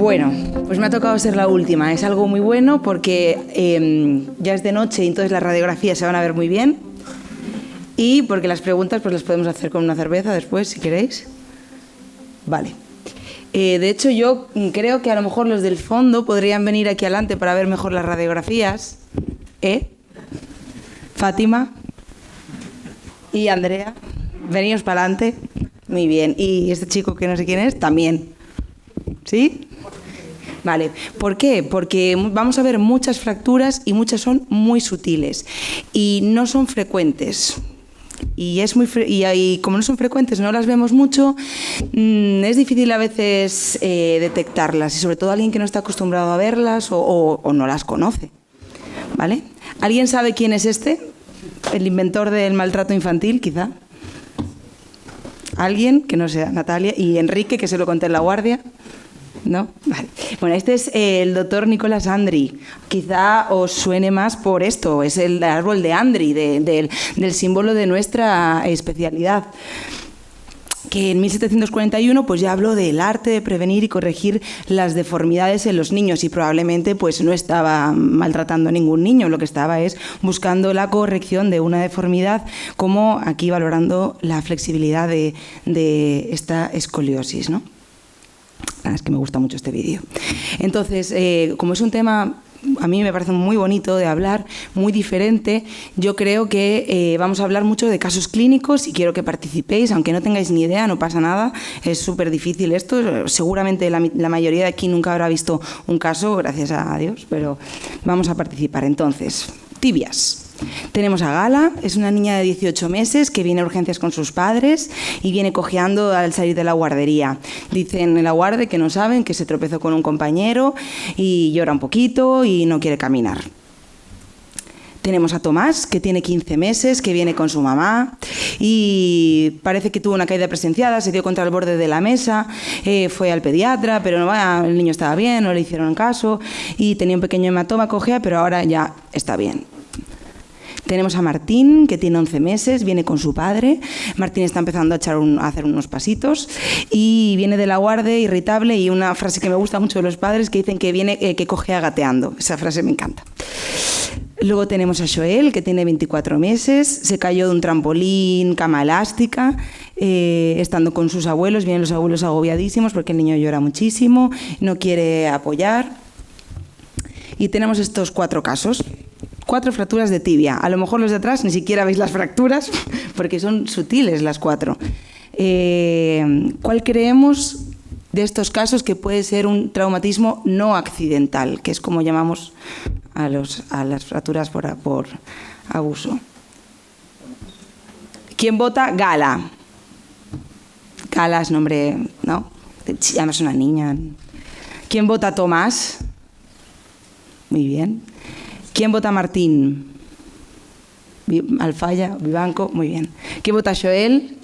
Bueno, pues me ha tocado ser la última. Es algo muy bueno porque ya es de noche y entonces las radiografías se van a ver muy bien. Y porque las preguntas pues las podemos hacer con una cerveza después, si queréis. Vale. De hecho, yo creo que a lo mejor los del fondo podrían venir aquí adelante para ver mejor las radiografías. Fátima y Andrea, veníos para adelante. Muy bien. Y este chico que no sé quién es, también. ¿Sí? Vale. ¿Por qué? Porque vamos a ver muchas fracturas y muchas son muy sutiles y no son frecuentes. Y como no son frecuentes, no las vemos mucho, es difícil a veces detectarlas, y sobre todo alguien que no está acostumbrado a verlas o no las conoce. ¿Vale? ¿Alguien sabe quién es este? ¿El inventor del maltrato infantil, quizá? ¿Alguien? Que no sea Natalia. ¿Y Enrique, que se lo conté en La Guardia? ¿No? Vale. Bueno, este es el doctor Nicolás Andri. Quizá os suene más por esto. Es el árbol de Andri, del símbolo de nuestra especialidad. Que en 1741 pues ya habló del arte de prevenir y corregir las deformidades en los niños, y probablemente pues no estaba maltratando a ningún niño, lo que estaba es buscando la corrección de una deformidad, como aquí valorando la flexibilidad de esta escoliosis, ¿no? Es que me gusta mucho este vídeo. Entonces, como es un tema, a mí me parece muy bonito de hablar, muy diferente, yo creo que vamos a hablar mucho de casos clínicos y quiero que participéis, aunque no tengáis ni idea, no pasa nada, es súper difícil esto, seguramente la mayoría de aquí nunca habrá visto un caso, gracias a Dios, pero vamos a participar. Entonces, tibias. Tenemos a Gala, es una niña de 18 meses que viene a urgencias con sus padres y viene cojeando al salir de la guardería. Dicen en la guardia que no saben, que se tropezó con un compañero y llora un poquito y no quiere caminar. Tenemos a Tomás, que tiene 15 meses, que viene con su mamá y parece que tuvo una caída presenciada, se dio contra el borde de la mesa, fue al pediatra, pero no, el niño estaba bien, no le hicieron caso y tenía un pequeño hematoma, cojea, pero ahora ya está bien. Tenemos a Martín, que tiene 11 meses, viene con su padre. Martín está empezando a hacer unos pasitos y viene de la guardia irritable, y una frase que me gusta mucho de los padres que dicen que cojea gateando. Esa frase me encanta. Luego tenemos a Joel, que tiene 24 meses, se cayó de un trampolín, cama elástica, estando con sus abuelos. Vienen los abuelos agobiadísimos porque el niño llora muchísimo, no quiere apoyar. Y tenemos estos 4 casos. 4 fracturas de tibia. A lo mejor los de atrás ni siquiera veis las fracturas porque son sutiles las 4. ¿Cuál creemos de estos casos que puede ser un traumatismo no accidental, que es como llamamos a las fracturas por abuso? ¿Quién vota? Gala. Gala es nombre, ¿no? Además es una niña. ¿Quién vota? Tomás. Muy bien. ¿Quién vota Martín? Alfaya, Vivanco, muy bien. ¿Quién vota Joel?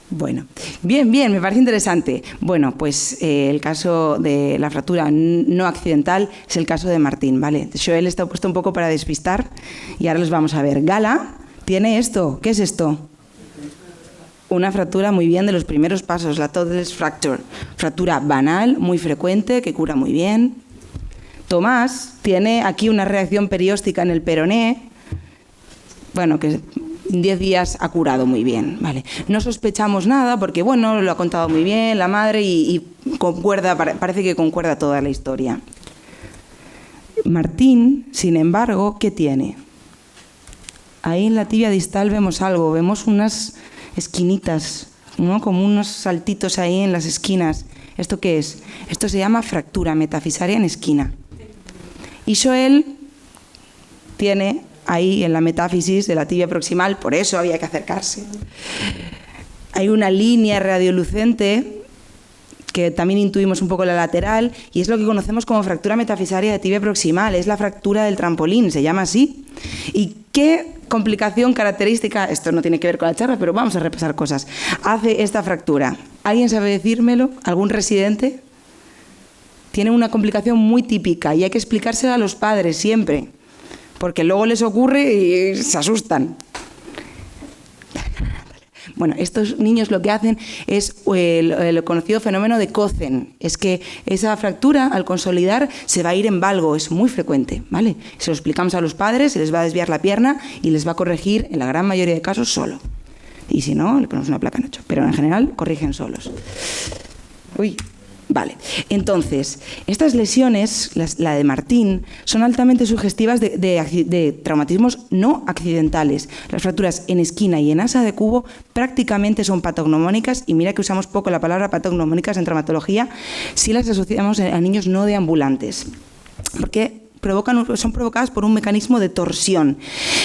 Bueno, bien, me parece interesante. Bueno, pues el caso de la fractura no accidental es el caso de Martín, ¿vale? Joel está puesto un poco para despistar y ahora los vamos a ver. Gala tiene esto. ¿Qué es esto? Una fractura muy bien de los primeros pasos, la toothless fracture. Fractura banal, muy frecuente, que cura muy bien. Tomás tiene aquí una reacción perióstica en el peroné, bueno, que en 10 días ha curado muy bien, ¿vale? No sospechamos nada porque, bueno, lo ha contado muy bien la madre y concuerda, parece que concuerda toda la historia. Martín, sin embargo, ¿qué tiene? Ahí en la tibia distal vemos algo, vemos unas esquinitas, ¿no? Como unos saltitos ahí en las esquinas. ¿Esto qué es? Esto se llama fractura metafisaria en esquina. Y Joel tiene ahí en la metáfisis de la tibia proximal, por eso había que acercarse. Hay una línea radiolucente que también intuimos un poco la lateral y es lo que conocemos como fractura metafisaria de tibia proximal, es la fractura del trampolín, se llama así. ¿Y qué complicación característica, esto no tiene que ver con la charla, pero vamos a repasar cosas, hace esta fractura? ¿Alguien sabe decírmelo? ¿Algún residente? Tiene una complicación muy típica y hay que explicársela a los padres siempre, porque luego les ocurre y se asustan. Bueno, estos niños lo que hacen es el conocido fenómeno de Cozen. Es que esa fractura, al consolidar, se va a ir en valgo. Es muy frecuente, ¿vale? Se lo explicamos a los padres, se les va a desviar la pierna y les va a corregir, en la gran mayoría de casos, solo. Y si no, le ponemos una placa en 8. Pero en general, corrigen solos. Uy. Vale, entonces, estas lesiones, la de Martín, son altamente sugestivas de traumatismos no accidentales. Las fracturas en esquina y en asa de cubo prácticamente son patognomónicas, y mira que usamos poco la palabra patognomónicas en traumatología si las asociamos a niños no deambulantes, porque son provocadas por un mecanismo de torsión.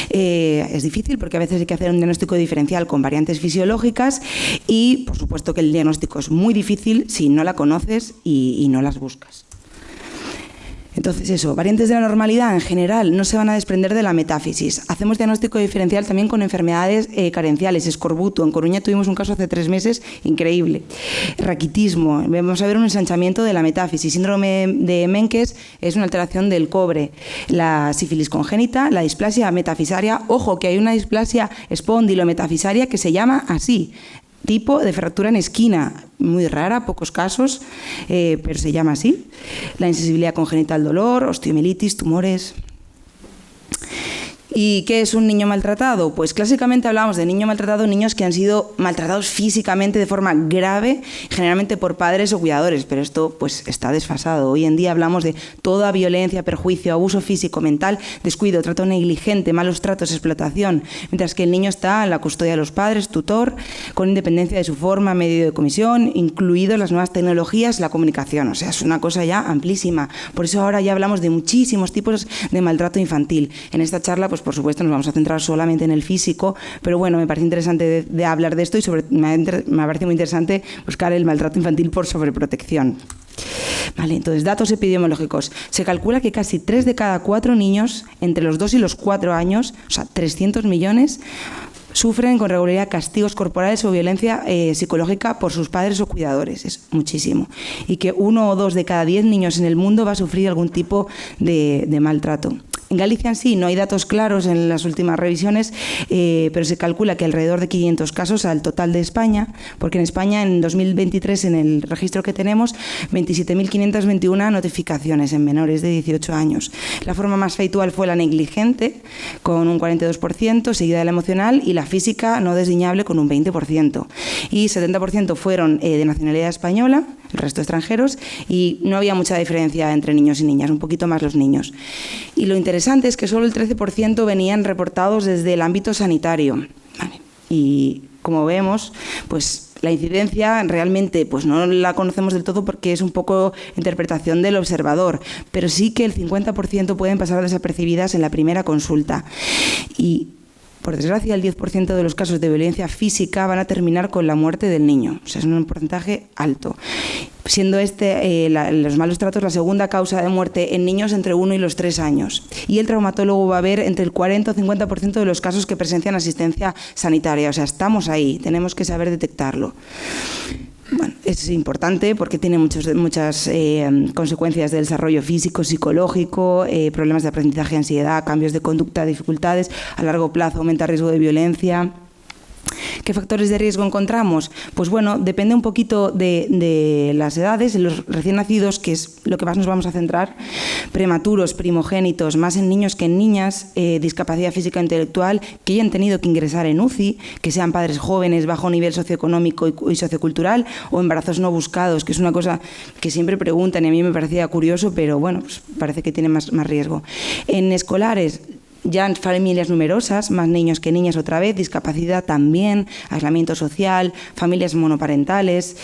Es difícil porque a veces hay que hacer un diagnóstico diferencial con variantes fisiológicas y, por supuesto, que el diagnóstico es muy difícil si no la conoces y no las buscas. Entonces eso, variantes de la normalidad en general no se van a desprender de la metáfisis. Hacemos diagnóstico diferencial también con enfermedades carenciales, escorbuto. En Coruña tuvimos un caso hace 3 meses increíble. Raquitismo, vamos a ver un ensanchamiento de la metáfisis. Síndrome de Menkes es una alteración del cobre. La sífilis congénita, la displasia metafisaria. Ojo, que hay una displasia espondilometafisaria que se llama así. Tipo de fractura en esquina, muy rara, pocos casos, pero se llama así. La insensibilidad congénita al dolor, osteomielitis, tumores. ¿Y qué es un niño maltratado? Pues clásicamente hablamos de niño maltratado, niños que han sido maltratados físicamente de forma grave, generalmente por padres o cuidadores, pero esto pues está desfasado. Hoy en día hablamos de toda violencia, perjuicio, abuso físico, mental, descuido, trato negligente, malos tratos, explotación, mientras que el niño está en la custodia de los padres, tutor, con independencia de su forma, medio de comisión, incluidos las nuevas tecnologías, la comunicación. O sea, es una cosa ya amplísima. Por eso ahora ya hablamos de muchísimos tipos de maltrato infantil. En esta charla, pues por supuesto, nos vamos a centrar solamente en el físico, pero bueno, me parece interesante de hablar de esto y me parece muy interesante buscar el maltrato infantil por sobreprotección. Vale, entonces, datos epidemiológicos. Se calcula que casi 3 de cada 4 niños entre los 2 y los 4 años, o sea, 300 millones, sufren con regularidad castigos corporales o violencia psicológica por sus padres o cuidadores. Es muchísimo. Y que 1 o 2 de cada 10 niños en el mundo va a sufrir algún tipo de maltrato. En Galicia en sí no hay datos claros en las últimas revisiones, pero se calcula que alrededor de 500 casos al total de España, porque en España en 2023, en el registro que tenemos, 27.521 notificaciones en menores de 18 años. La forma más habitual fue la negligente, con un 42%, seguida de la emocional, y la física no desdeñable, con un 20%. Y 70% fueron de nacionalidad española, el resto extranjeros, y no había mucha diferencia entre niños y niñas, un poquito más los niños. Y lo interesante es que solo el 13% venían reportados desde el ámbito sanitario. Vale. Y como vemos, pues la incidencia realmente pues no la conocemos del todo porque es un poco interpretación del observador, pero sí que el 50% pueden pasar desapercibidas en la primera consulta. Y por desgracia, el 10% de los casos de violencia física van a terminar con la muerte del niño. O sea, es un porcentaje alto. Siendo los malos tratos la segunda causa de muerte en niños entre 1 y los 3 años. Y el traumatólogo va a ver entre el 40 o 50% de los casos que presencian asistencia sanitaria. O sea, estamos ahí, tenemos que saber detectarlo. Bueno, es importante porque tiene muchas consecuencias de desarrollo físico, psicológico, problemas de aprendizaje, ansiedad, cambios de conducta, dificultades, a largo plazo aumenta el riesgo de violencia. ¿Qué factores de riesgo encontramos? Pues bueno, depende un poquito de las edades. En los recién nacidos, que es lo que más nos vamos a centrar, prematuros, primogénitos, más en niños que en niñas, discapacidad física e intelectual, que hayan tenido que ingresar en UCI, que sean padres jóvenes, bajo nivel socioeconómico y sociocultural, o embarazos no buscados, que es una cosa que siempre preguntan y a mí me parecía curioso, pero bueno, pues parece que tiene más riesgo. En escolares, ya en familias numerosas, más niños que niñas otra vez, discapacidad también, aislamiento social, familias monoparentales,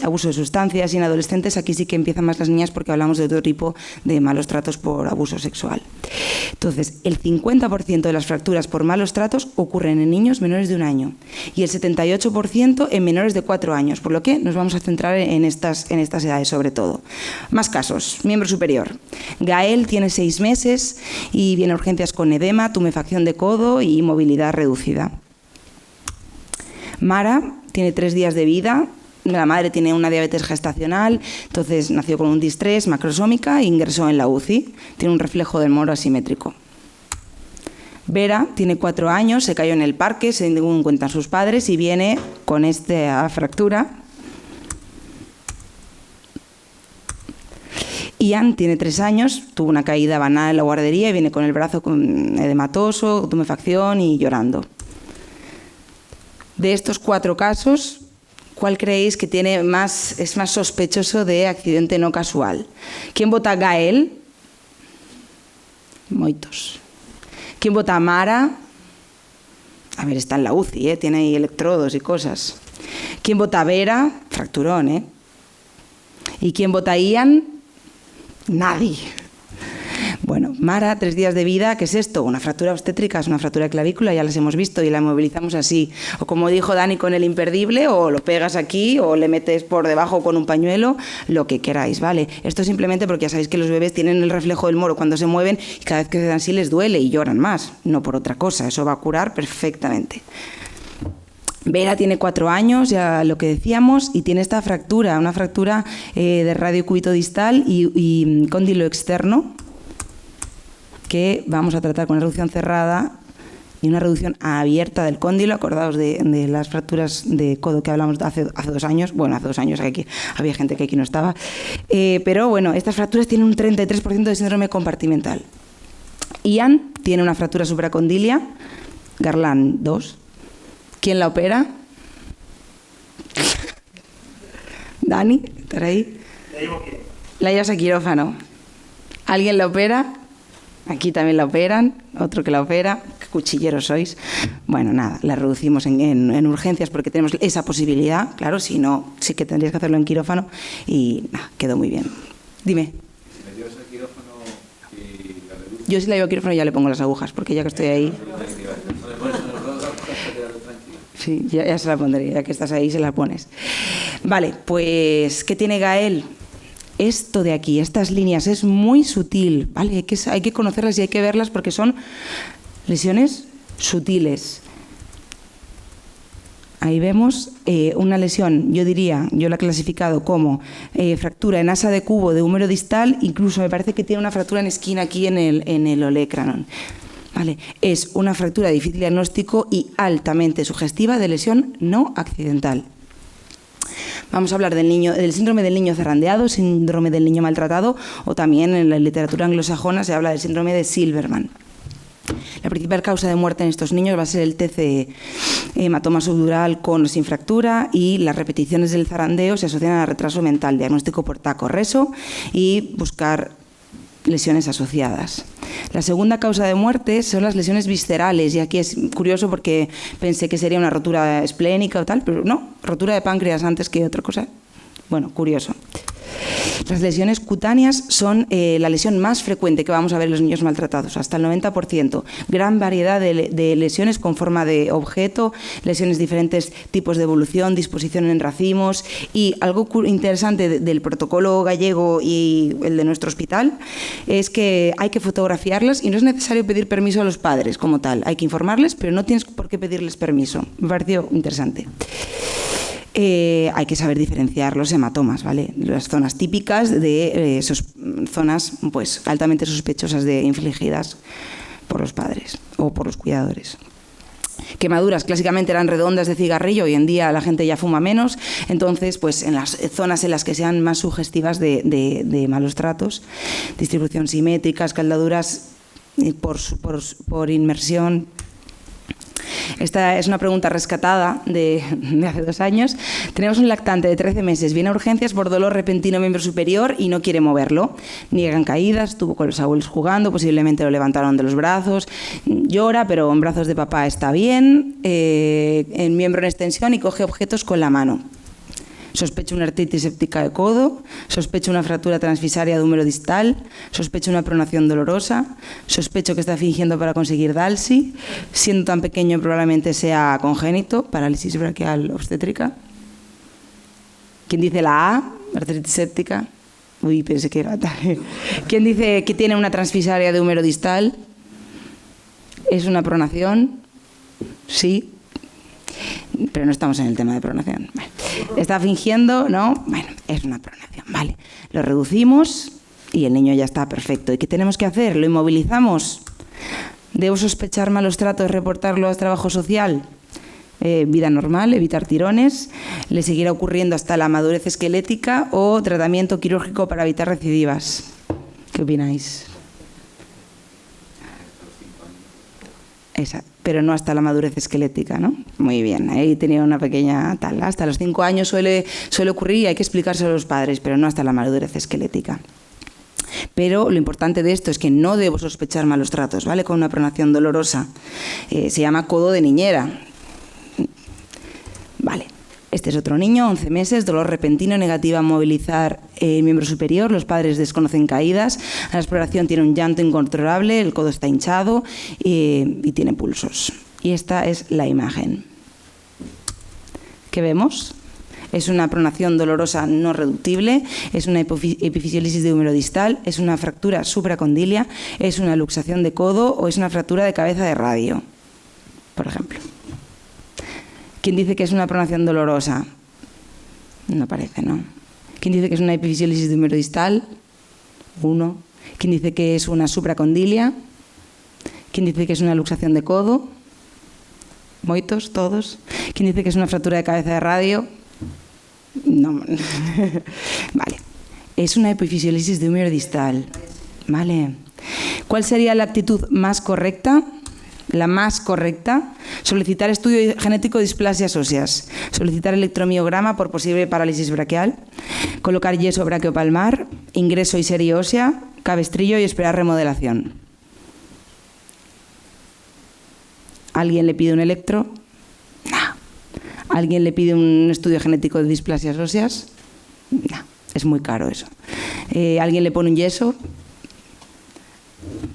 abuso de sustancias, y en adolescentes aquí sí que empiezan más las niñas porque hablamos de otro tipo de malos tratos por abuso sexual. Entonces, el 50% de las fracturas por malos tratos ocurren en niños menores de 1 año y el 78% en menores de 4 años, por lo que nos vamos a centrar en estas edades sobre todo. Más casos. Miembro superior. Gael tiene 6 meses y viene a urgencias con edema, tumefacción de codo y movilidad reducida. Mara tiene 3 días de vida. La madre tiene una diabetes gestacional, entonces nació con un distrés macrosómica e ingresó en la UCI. Tiene un reflejo del moro asimétrico. Vera tiene 4 años, se cayó en el parque, según cuentan sus padres, y viene con esta fractura. Ian tiene 3 años, tuvo una caída banal en la guardería y viene con el brazo edematoso, tumefacción y llorando. De estos 4 casos, ¿cuál creéis que es más sospechoso de accidente no casual? ¿Quién vota Gael? Moitos. ¿Quién vota Mara? A ver, está en la UCI, tiene ahí electrodos y cosas. ¿Quién vota Vera? Fracturón, ¿Y quién vota Ian? Nadie. Bueno, Mara, 3 días de vida, ¿qué es esto? Una fractura obstétrica, es una fractura de clavícula, ya las hemos visto y la movilizamos así. O como dijo Dani con el imperdible, o lo pegas aquí o le metes por debajo con un pañuelo, lo que queráis, ¿vale? Esto simplemente porque ya sabéis que los bebés tienen el reflejo del moro cuando se mueven y cada vez que se dan así les duele y lloran más, no por otra cosa, eso va a curar perfectamente. Vera tiene 4 años, ya lo que decíamos, y tiene esta fractura, una fractura de radiocúbito distal y cóndilo externo, que vamos a tratar con una reducción cerrada y una reducción abierta del cóndilo. Acordaos de las fracturas de codo que hablamos hace 2 años. Bueno, hace 2 años aquí había gente que aquí no estaba. Pero bueno, estas fracturas tienen un 33% de síndrome compartimental. Ian tiene una fractura supracondilia, Garland 2. ¿Quién la opera? Dani, ¿estás ahí? La llevas a quirófano. ¿Alguien la opera? Aquí también la operan, otro que la opera. ¿Qué cuchilleros sois? Bueno, nada, la reducimos en urgencias porque tenemos esa posibilidad. Claro, si no, sí que tendrías que hacerlo en quirófano y nada, quedó muy bien. Dime. Si me llevas al quirófano y la reduces... Yo si la llevo a quirófano ya le pongo las agujas, porque ya que estoy ahí... Sí, ya se la pondré, ya que estás ahí se la pones. Vale, pues, ¿qué tiene Gael? Esto de aquí, estas líneas, es muy sutil, ¿vale? Hay que conocerlas y hay que verlas porque son lesiones sutiles. Ahí vemos una lesión, yo la he clasificado como fractura en asa de cubo de húmero distal, incluso me parece que tiene una fractura en esquina aquí en el olecranon. Vale, es una fractura de difícil diagnóstico y altamente sugestiva de lesión no accidental. Vamos a hablar del síndrome del niño zarandeado, síndrome del niño maltratado, o también en la literatura anglosajona se habla del síndrome de Silverman. La principal causa de muerte en estos niños va a ser el TCE, hematoma subdural con o sin fractura, y las repeticiones del zarandeo se asocian al retraso mental, diagnóstico por TAC-RESO y buscar lesiones asociadas. La segunda causa de muerte son las lesiones viscerales, y aquí es curioso porque pensé que sería una rotura esplénica o tal, pero no, rotura de páncreas antes que otra cosa. Bueno, curioso. Las lesiones cutáneas son la lesión más frecuente que vamos a ver en los niños maltratados, hasta el 90%. Gran variedad de lesiones con forma de objeto, lesiones de diferentes tipos de evolución, disposición en racimos, y algo interesante del protocolo gallego y el de nuestro hospital es que hay que fotografiarlas y no es necesario pedir permiso a los padres como tal. Hay que informarles, pero no tienes por qué pedirles permiso. Me pareció interesante. Hay que saber diferenciar los hematomas, ¿vale? Las zonas típicas de zonas pues, altamente sospechosas de infligidas por los padres o por los cuidadores. Quemaduras clásicamente eran redondas de cigarrillo, hoy en día la gente ya fuma menos, entonces pues en las zonas en las que sean más sugestivas de malos tratos, distribución simétrica, escaldaduras por inmersión. Esta es una pregunta rescatada de hace 2 años. Tenemos un lactante de 13 meses, viene a urgencias por dolor repentino miembro superior y no quiere moverlo. Niegan caídas, estuvo con los abuelos jugando, posiblemente lo levantaron de los brazos, llora, pero en brazos de papá está bien, en miembro en extensión y coge objetos con la mano. Sospecho una artritis séptica de codo, sospecho una fractura transfisaria de húmero distal, sospecho una pronación dolorosa, sospecho que está fingiendo para conseguir DALSI, siendo tan pequeño probablemente sea congénito, parálisis braquial obstétrica. ¿Quién dice la A? Artritis séptica. Uy, pensé que era tal. ¿Quién dice que tiene una transfisaria de húmero distal? ¿Es una pronación? Sí. Pero no estamos en el tema de pronación. Bueno, está fingiendo, ¿no? Bueno, es una pronación, vale. Lo reducimos y el niño ya está perfecto. ¿Y qué tenemos que hacer? ¿Lo inmovilizamos? ¿Debo sospechar malos tratos, reportarlo a trabajo social? Vida normal, evitar tirones, le seguirá ocurriendo hasta la madurez esquelética o tratamiento quirúrgico para evitar recidivas. ¿Qué opináis? Esa, pero no hasta la madurez esquelética, ¿no? Muy bien, ahí tenía una pequeña tal. Hasta los 5 años suele ocurrir y hay que explicárselo a los padres, pero no hasta la madurez esquelética. Pero lo importante de esto es que no debo sospechar malos tratos, ¿vale? Con una pronación dolorosa. Se llama codo de niñera. Vale. Este es otro niño, 11 meses, dolor repentino, negativa a movilizar el miembro superior, los padres desconocen caídas, a la exploración tiene un llanto incontrolable, el codo está hinchado y tiene pulsos. Y esta es la imagen. ¿Qué vemos? Es una pronación dolorosa no reductible, es una epifisiolisis de húmero distal, es una fractura supracondilia, es una luxación de codo o es una fractura de cabeza de radio, por ejemplo. ¿Quién dice que es una pronación dolorosa? No parece, ¿no? ¿Quién dice que es una epifisiolisis de húmero distal? 1. ¿Quién dice que es una supracondilia? ¿Quién dice que es una luxación de codo? ¿Moitos? ¿Todos? ¿Quién dice que es una fractura de cabeza de radio? No. Vale. Es una epifisiolisis de húmero distal. Vale. ¿Cuál sería la actitud más correcta? La más correcta, solicitar estudio genético de displasias óseas, solicitar electromiograma por posible parálisis braquial, colocar yeso braquiopalmar, ingreso y serie ósea, cabestrillo y esperar remodelación. ¿Alguien le pide un electro? No. ¿Alguien le pide un estudio genético de displasias óseas? No, es muy caro eso. ¿Alguien le pone un yeso?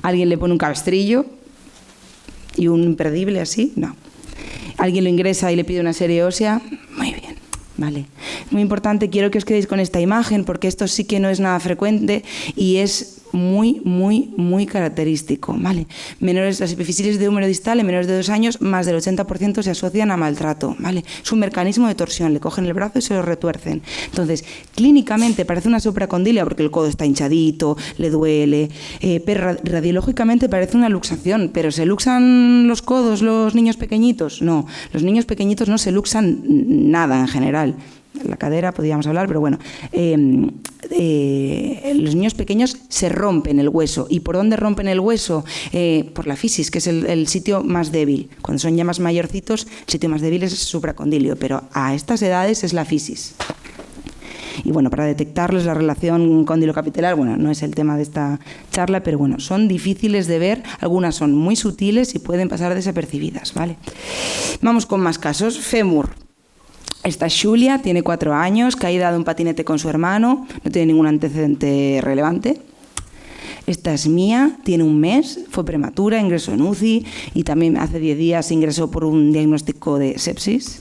¿Alguien le pone un cabestrillo? ¿Y un imperdible así? No. ¿Alguien lo ingresa y le pide una serie ósea? Muy bien, vale. Muy importante, quiero que os quedéis con esta imagen porque esto sí que no es nada frecuente y es muy característico, ¿vale? Las epifisiolisis de húmero distal en menores de 2 años, más del 80% se asocian a maltrato, ¿vale? Es un mecanismo de torsión, le cogen el brazo y se lo retuercen. Entonces, clínicamente parece una supracondilia porque el codo está hinchadito, le duele, pero radiológicamente parece una luxación. ¿Pero se luxan los codos los niños pequeñitos? No, los niños pequeñitos no se luxan nada en general. La cadera podríamos hablar, pero bueno, los niños pequeños se rompen el hueso. ¿Y por dónde rompen el hueso? Por la fisis, que es el sitio más débil. Cuando son ya más mayorcitos, el sitio más débil es el supracondilio, pero a estas edades es la fisis. Y bueno, para detectarles la relación condilocapitelar, bueno, no es el tema de esta charla, pero bueno, son difíciles de ver, algunas son muy sutiles y pueden pasar desapercibidas, ¿vale? Vamos con más casos. Fémur. Esta es Julia, tiene 4 años, caída de un patinete con su hermano, no tiene ningún antecedente relevante. Esta es Mía, tiene 1 mes, fue prematura, ingresó en UCI y también hace 10 días ingresó por un diagnóstico de sepsis.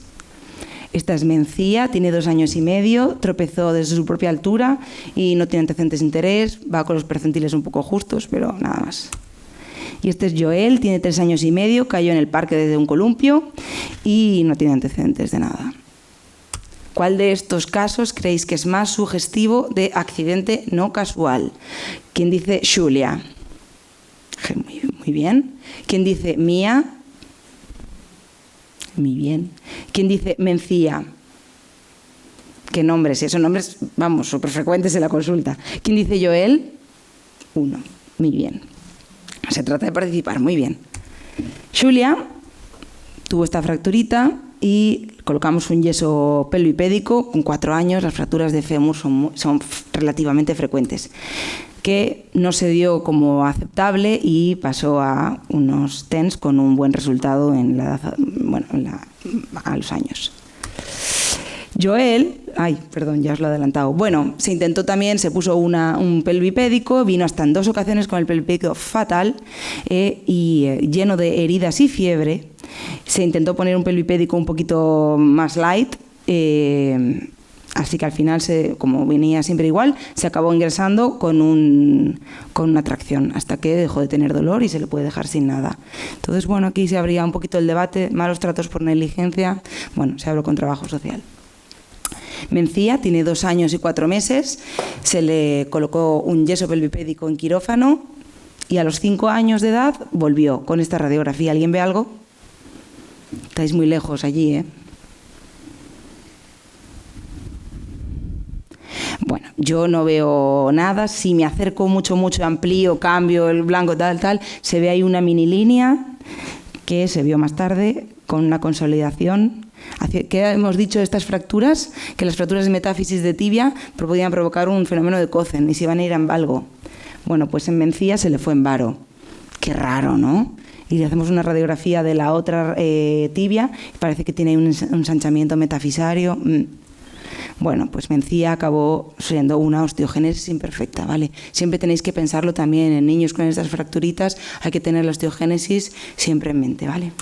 Esta es Mencía, tiene 2 años y medio, tropezó desde su propia altura y no tiene antecedentes de interés, va con los percentiles un poco justos, pero nada más. Y este es Joel, tiene 3 años y medio, cayó en el parque desde un columpio y no tiene antecedentes de nada. ¿Cuál de estos casos creéis que es más sugestivo de accidente no casual? ¿Quién dice Julia? Muy bien. ¿Quién dice Mía? Muy bien. ¿Quién dice Mencía? ¿Qué nombres? Son nombres, vamos, súper frecuentes en la consulta. ¿Quién dice Joel? 1. Muy bien. Se trata de participar, muy bien. Julia tuvo esta fracturita y colocamos un yeso pelvipédico con 4 años. Las fracturas de fémur son relativamente frecuentes, que no se dio como aceptable y pasó a unos TENS con un buen resultado en la edad, bueno, a los años. Joel, ya os lo he adelantado. Bueno, se intentó también, se puso un pelvipédico, vino hasta en 2 ocasiones con el pelvipédico fatal y lleno de heridas y fiebre. Se intentó poner un pelvipédico un poquito más light, así que al final, como venía siempre igual, se acabó ingresando con una tracción hasta que dejó de tener dolor y se le puede dejar sin nada. Entonces, bueno, aquí se abría un poquito el debate, malos tratos por negligencia, bueno, se habló con trabajo social. Mencía tiene 2 años y 4 meses, se le colocó un yeso pelvipédico en quirófano Y a los 5 años de edad volvió con esta radiografía. ¿Alguien ve algo? Estáis muy lejos allí, ¿eh? Bueno, yo no veo nada. Si me acerco mucho, amplío, cambio el blanco, tal, se ve ahí una mini línea que se vio más tarde con una consolidación. ¿Qué hemos dicho de estas fracturas? Que las fracturas de metáfisis de tibia podían provocar un fenómeno de Cohen y se iban a ir en valgo. Bueno, pues en Mencía se le fue en varo. Qué raro, ¿no? Y le hacemos una radiografía de la otra tibia y parece que tiene un ensanchamiento metafisario. Bueno, pues Mencía acabó siendo una osteogénesis imperfecta, ¿vale? Siempre tenéis que pensarlo también en niños con estas fracturitas, hay que tener la osteogénesis siempre en mente, ¿vale?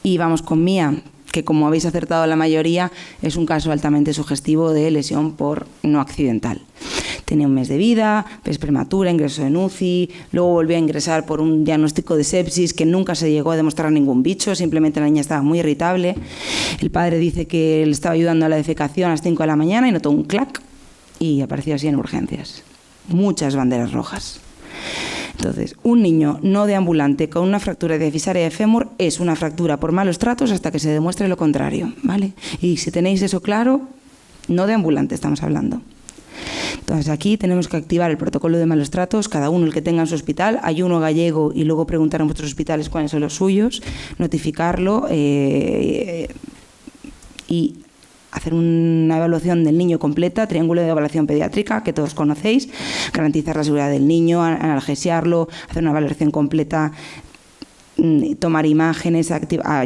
Y vamos con Mía, que como habéis acertado la mayoría, es un caso altamente sugestivo de lesión por no accidental. Tenía un mes de vida, es prematura, ingresó en UCI, luego volvió a ingresar por un diagnóstico de sepsis que nunca se llegó a demostrar ningún bicho, simplemente la niña estaba muy irritable. El padre dice que le estaba ayudando a la defecación a las 5 de la mañana y notó un clac y apareció así en urgencias. Muchas banderas rojas. Entonces, un niño no deambulante con una fractura diafisaria de fémur es una fractura por malos tratos hasta que se demuestre lo contrario, ¿vale? Y si tenéis eso claro, no deambulante estamos hablando. Entonces aquí tenemos que activar el protocolo de malos tratos, cada uno el que tenga en su hospital, hay uno gallego y luego preguntar en vuestros hospitales cuáles son los suyos, notificarlo y hacer una evaluación del niño completa, triángulo de evaluación pediátrica, que todos conocéis, garantizar la seguridad del niño, analgesiarlo, hacer una evaluación completa, tomar imágenes,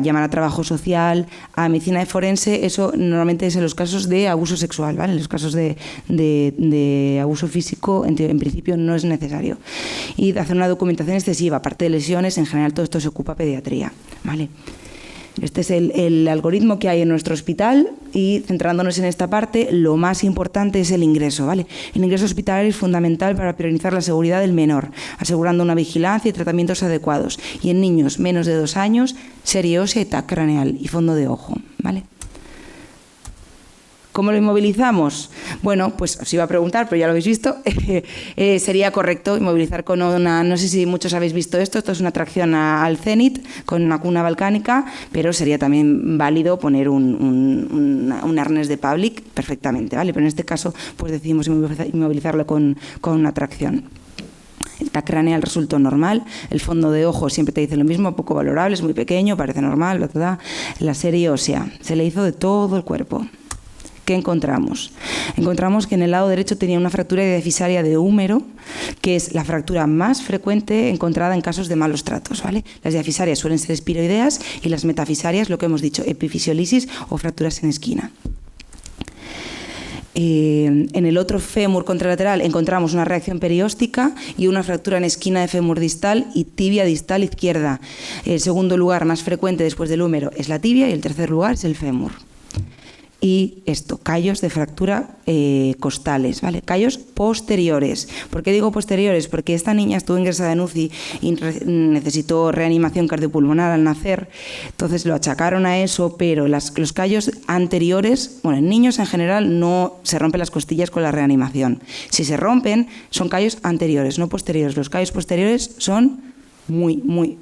llamar a trabajo social, a medicina de forense. Eso normalmente es en los casos de abuso sexual, ¿vale? En los casos de abuso físico, en principio no es necesario. Y hacer una documentación excesiva, aparte de lesiones, en general todo esto se ocupa pediatría, ¿vale? Este es el algoritmo que hay en nuestro hospital y centrándonos en esta parte, lo más importante es el ingreso, ¿vale? El ingreso hospitalario es fundamental para priorizar la seguridad del menor, asegurando una vigilancia y tratamientos adecuados. Y en niños menos de 2 años, serie ósea y TAC craneal y fondo de ojo, ¿vale? ¿Cómo lo inmovilizamos? Bueno, pues os iba a preguntar, pero ya lo habéis visto. Sería correcto inmovilizar con una, no sé si muchos habéis visto esto es una tracción al cénit con una cuna balcánica, pero sería también válido poner un arnés de Pavlik perfectamente, ¿vale? Pero en este caso pues decidimos inmovilizarlo con una tracción. El TAC craneal resultó normal, el fondo de ojo siempre te dice lo mismo, poco valorable, es muy pequeño, parece normal, bla, bla, bla. La serie ósea se le hizo de todo el cuerpo. ¿Qué encontramos? Encontramos que en el lado derecho tenía una fractura diafisaria de húmero, que es la fractura más frecuente encontrada en casos de malos tratos, ¿vale? Las diafisarias suelen ser espiroideas y las metafisarias, lo que hemos dicho, epifisiolisis o fracturas en esquina. En el otro fémur contralateral encontramos una reacción perióstica y una fractura en esquina de fémur distal y tibia distal izquierda. El segundo lugar más frecuente después del húmero es la tibia y el tercer lugar es el fémur. Y esto, callos de fractura costales, ¿vale? Callos posteriores. ¿Por qué digo posteriores? Porque esta niña estuvo ingresada en UCI y necesitó reanimación cardiopulmonar al nacer, entonces lo achacaron a eso, pero los callos anteriores, bueno, en niños en general no se rompen las costillas con la reanimación. Si se rompen, son callos anteriores, no posteriores. Los callos posteriores son muy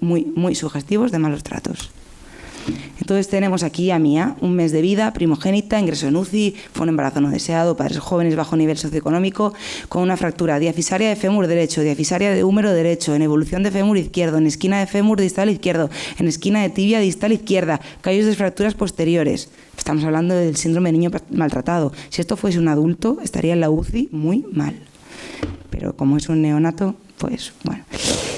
sugestivos de malos tratos. Entonces tenemos aquí a Mía, un mes de vida, primogénita, ingresó en UCI, fue un embarazo no deseado, padres jóvenes, bajo nivel socioeconómico, con una fractura diafisaria de fémur derecho, diafisaria de húmero derecho, en evolución de fémur izquierdo, en esquina de fémur distal izquierdo, en esquina de tibia distal izquierda, callos de fracturas posteriores. Estamos hablando del síndrome de niño maltratado. Si esto fuese un adulto, estaría en la UCI muy mal. Pero como es un neonato, pues bueno.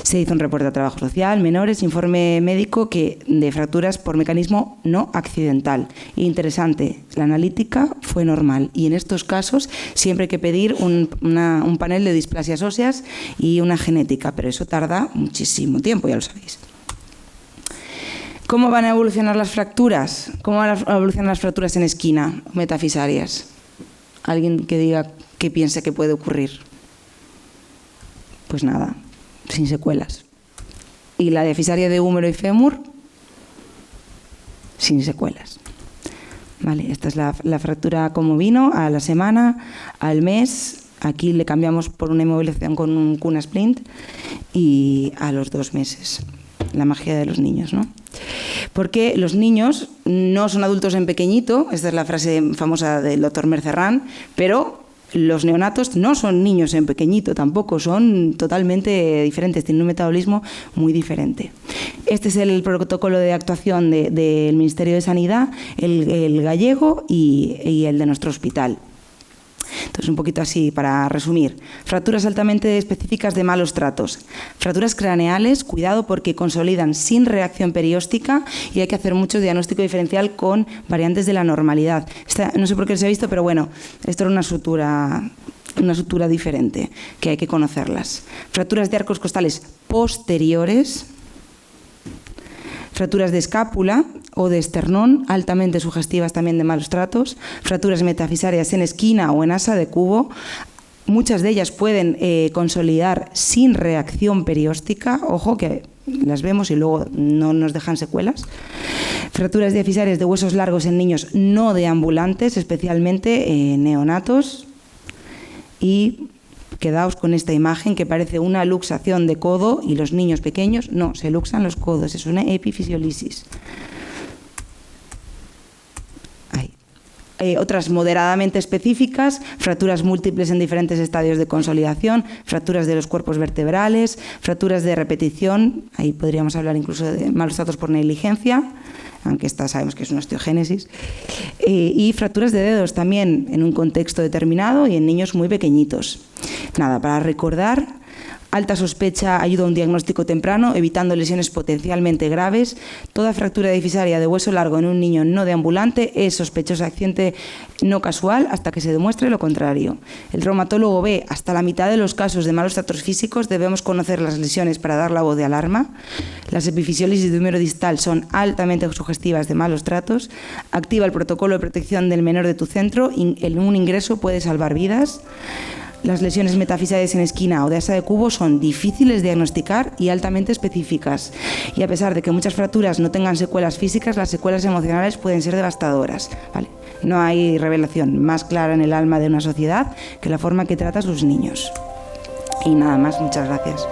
Se hizo un reporte a trabajo social, menores, informe médico de fracturas por mecanismo no accidental. Interesante, la analítica fue normal y en estos casos siempre hay que pedir un panel de displasias óseas y una genética, pero eso tarda muchísimo tiempo, ya lo sabéis. ¿Cómo van a evolucionar las fracturas? ¿Cómo van a evolucionar las fracturas en esquina metafisarias? ¿Alguien que diga qué piensa que puede ocurrir? Pues nada, sin secuelas. Y la diafisaria de húmero y fémur, sin secuelas. Vale, esta es la fractura como vino, a la semana, al mes. Aquí le cambiamos por una inmovilización con un cuna splint y a los 2 meses. La magia de los niños, ¿no? Porque los niños no son adultos en pequeñito, esta es la frase famosa del doctor Mercerrán, pero los neonatos no son niños en pequeñito tampoco, son totalmente diferentes, tienen un metabolismo muy diferente. Este es el protocolo de actuación del Ministerio de Sanidad, el gallego y el de nuestro hospital. Entonces, un poquito así, para resumir. Fracturas altamente específicas de malos tratos. Fracturas craneales, cuidado porque consolidan sin reacción perióstica y hay que hacer mucho diagnóstico diferencial con variantes de la normalidad. No sé por qué se ha visto, pero bueno, esto era una sutura diferente, que hay que conocerlas. Fracturas de arcos costales posteriores. Fracturas de escápula o de esternón, altamente sugestivas también de malos tratos, fracturas metafisarias en esquina o en asa de cubo, muchas de ellas pueden consolidar sin reacción perióstica, ojo que las vemos y luego no nos dejan secuelas. Fracturas diafisarias de huesos largos en niños no deambulantes, especialmente neonatos, y quedaos con esta imagen que parece una luxación de codo y los niños pequeños no, se luxan los codos, es una epifisiolisis. Otras moderadamente específicas, fracturas múltiples en diferentes estadios de consolidación, fracturas de los cuerpos vertebrales, fracturas de repetición, ahí podríamos hablar incluso de malos tratos por negligencia, aunque esta sabemos que es una osteogénesis, y fracturas de dedos también en un contexto determinado y en niños muy pequeñitos. Nada, para recordar, alta sospecha ayuda a un diagnóstico temprano, evitando lesiones potencialmente graves. Toda fractura difisaria de hueso largo en un niño no deambulante es sospechosa accidente no casual hasta que se demuestre lo contrario. El traumatólogo ve hasta la mitad de los casos de malos tratos físicos, debemos conocer las lesiones para dar la voz de alarma. Las epifisiólisis de húmero distal son altamente sugestivas de malos tratos. Activa el protocolo de protección del menor de tu centro, un ingreso puede salvar vidas. Las lesiones metafisarias en esquina o de asa de cubo son difíciles de diagnosticar y altamente específicas. Y a pesar de que muchas fracturas no tengan secuelas físicas, las secuelas emocionales pueden ser devastadoras, ¿vale? No hay revelación más clara en el alma de una sociedad que la forma que trata a sus niños. Y nada más, muchas gracias.